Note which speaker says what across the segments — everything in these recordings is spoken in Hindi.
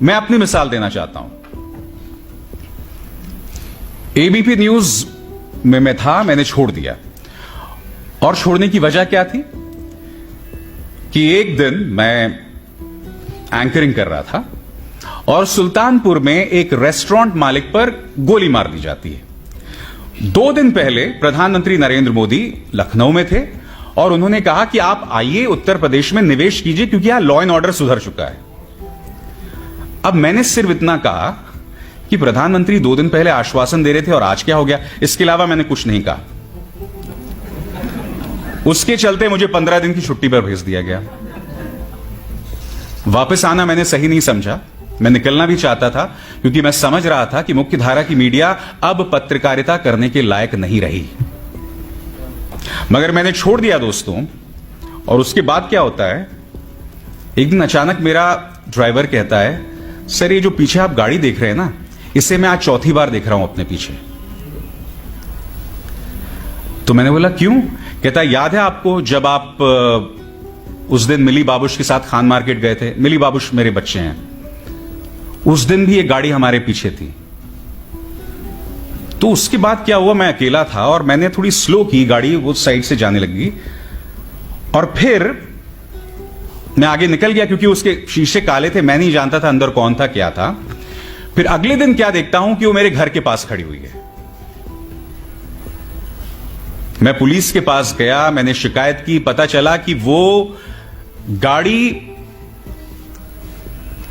Speaker 1: मैं अपनी मिसाल देना चाहता हूं। एबीपी न्यूज में मैं था, मैंने छोड़ दिया। और छोड़ने की वजह क्या थी कि एक दिन मैं एंकरिंग कर रहा था और सुल्तानपुर में एक रेस्टोरेंट मालिक पर गोली मार दी जाती है। 2 दिन पहले प्रधानमंत्री नरेंद्र मोदी लखनऊ में थे और उन्होंने कहा कि आप आइए उत्तर प्रदेश में निवेश कीजिए क्योंकि यहां लॉ एंड ऑर्डर सुधर चुका है। अब मैंने सिर्फ इतना कहा कि प्रधानमंत्री 2 दिन पहले आश्वासन दे रहे थे और आज क्या हो गया, इसके अलावा मैंने कुछ नहीं कहा। उसके चलते मुझे 15 दिन की छुट्टी पर भेज दिया गया। वापस आना मैंने सही नहीं समझा, मैं निकलना भी चाहता था क्योंकि मैं समझ रहा था कि मुख्य धारा की मीडिया अब पत्रकारिता करने के लायक नहीं रही। मगर मैंने छोड़ दिया दोस्तों। और उसके बाद क्या होता है, एक दिन अचानक मेरा ड्राइवर कहता है, सर ये जो पीछे आप गाड़ी देख रहे हैं ना, इसे मैं आज चौथी बार देख रहा हूं अपने पीछे। तो मैंने बोला क्यों? कहता याद है आपको जब आप उस दिन मिली बाबूश के साथ खान मार्केट गए थे? मिली बाबूश मेरे बच्चे हैं। उस दिन भी एक गाड़ी हमारे पीछे थी। तो उसके बाद क्या हुआ, मैं अकेला था और मैंने थोड़ी स्लो की गाड़ी, वो साइड से जाने लगी और फिर मैं आगे निकल गया क्योंकि उसके शीशे काले थे, मैं नहीं जानता था अंदर कौन था क्या था। फिर अगले दिन क्या देखता हूं कि वो मेरे घर के पास खड़ी हुई है। मैं पुलिस के पास गया, मैंने शिकायत की, पता चला कि वो गाड़ी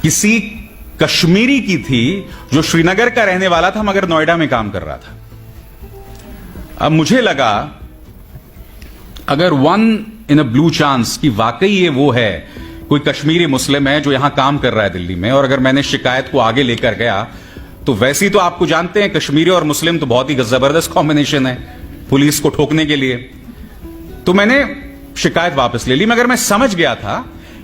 Speaker 1: किसी कश्मीरी की थी जो श्रीनगर का रहने वाला था मगर नोएडा में काम कर रहा था। अब मुझे लगा अगर 1 in a blue chance कि वाकई ये वो है, कोई कश्मीरी मुस्लिम है जो यहां काम कर रहा है दिल्ली में, और अगर मैंने शिकायत को आगे लेकर गया तो वैसे ही तो आपको जानते हैं कश्मीरी और मुस्लिम तो बहुत ही जबरदस्त कॉम्बिनेशन है पुलिस को ठोकने के लिए। तो मैंने शिकायत वापस ले ली, मगर मैं समझ गया था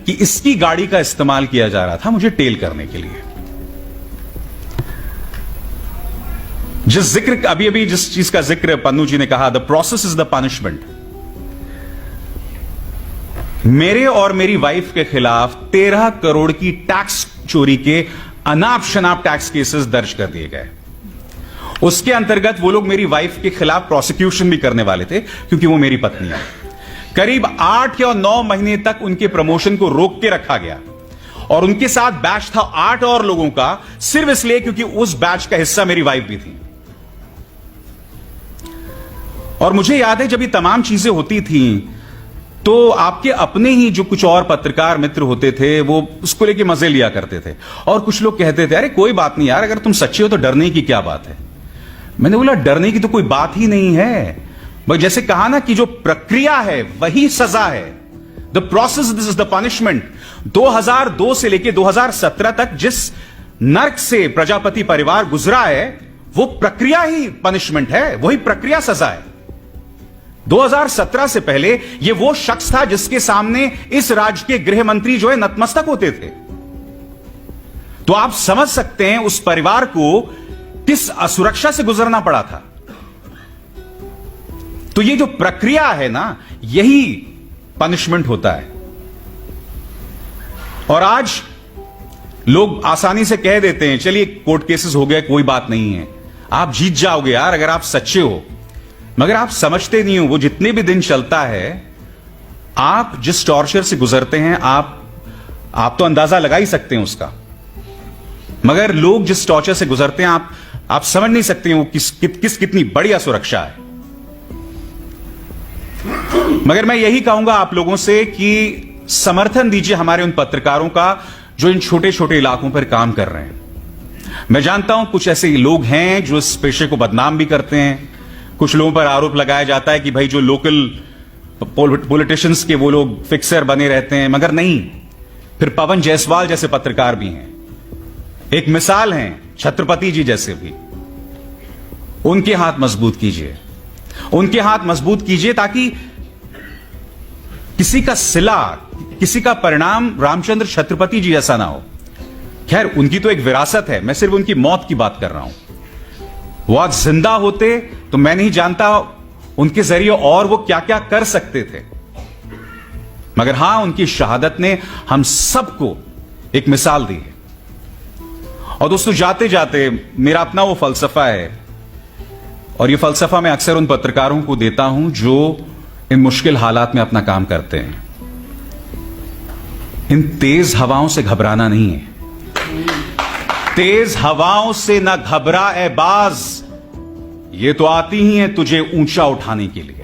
Speaker 1: कि इसकी गाड़ी का इस्तेमाल किया जा रहा था मुझे टेल करने के लिए। अभी जिस चीज का जिक्र पन्नू जी ने कहा, the process is the punishment. मेरे और मेरी वाइफ के खिलाफ 13 करोड़ की टैक्स चोरी के अनाप शनाप टैक्स केसेस दर्ज कर दिए गए। उसके अंतर्गत वो लोग मेरी वाइफ के खिलाफ प्रोसिक्यूशन भी करने वाले थे क्योंकि वो मेरी पत्नी है। करीब 8 या 9 महीने तक उनके प्रमोशन को रोक के रखा गया और उनके साथ बैच था 8 और लोगों का, सिर्फ इसलिए क्योंकि उस बैच का हिस्सा मेरी वाइफ भी थी। और मुझे याद है जब ये तमाम चीजें होती थी तो आपके अपने ही जो कुछ और पत्रकार मित्र होते थे वो उसको लेके मजे लिया करते थे और कुछ लोग कहते थे अरे कोई बात नहीं यार, अगर तुम सच्चे हो तो डरने की क्या बात है। मैंने बोला डरने की तो कोई बात ही नहीं है, बस जैसे कहा ना कि जो प्रक्रिया है वही सजा है। The process this is the punishment. 2002 से लेकर 2017 तक जिस नर्क से प्रजापति परिवार गुजरा है वो प्रक्रिया ही पनिशमेंट है, वही प्रक्रिया सजा है। 2017 से पहले यह वो शख्स था जिसके सामने इस राज्य के गृह मंत्री जो है नतमस्तक होते थे। तो आप समझ सकते हैं उस परिवार को किस असुरक्षा से गुजरना पड़ा था। तो ये जो प्रक्रिया है ना, यही पनिशमेंट होता है। और आज लोग आसानी से कह देते हैं चलिए कोर्ट केसेस हो गए, कोई बात नहीं है, आप जीत जाओगे यार अगर आप सच्चे हो। मगर आप समझते नहीं हो वो जितने भी दिन चलता है, आप जिस टॉर्चर से गुजरते हैं आप तो अंदाजा लगा ही सकते हैं उसका। मगर लोग जिस टॉर्चर से गुजरते हैं आप समझ नहीं सकते हैं वो कितनी बढ़िया सुरक्षा है। मगर मैं यही कहूंगा आप लोगों से कि समर्थन दीजिए हमारे उन पत्रकारों का जो इन छोटे छोटे इलाकों पर काम कर रहे हैं। मैं जानता हूं कुछ ऐसे लोग हैं जो इस पेशे को बदनाम भी करते हैं। कुछ लोगों पर आरोप लगाया जाता है कि भाई जो लोकल पॉलिटिशियंस के वो लोग फिक्सर बने रहते हैं, मगर नहीं। फिर पवन जायसवाल जैसे पत्रकार भी हैं, एक मिसाल हैं छत्रपति जी जैसे भी। उनके हाथ मजबूत कीजिए, उनके हाथ मजबूत कीजिए ताकि किसी का सिला, किसी का परिणाम रामचंद्र छत्रपति जी जैसा ना हो। खैर उनकी तो एक विरासत है, मैं सिर्फ उनकी मौत की बात कर रहा हूं। वो आज जिंदा होते तो मैं नहीं जानता उनके जरिए और वो क्या क्या कर सकते थे। मगर हां, उनकी शहादत ने हम सबको एक मिसाल दी है। और दोस्तों, जाते जाते मेरा अपना वो फलसफा है, और ये फलसफा मैं अक्सर उन पत्रकारों को देता हूं जो इन मुश्किल हालात में अपना काम करते हैं। इन तेज हवाओं से घबराना नहीं है। तेज हवाओं से ना घबरा ए बाज, ये तो आती ही है तुझे ऊंचा उठाने के लिए।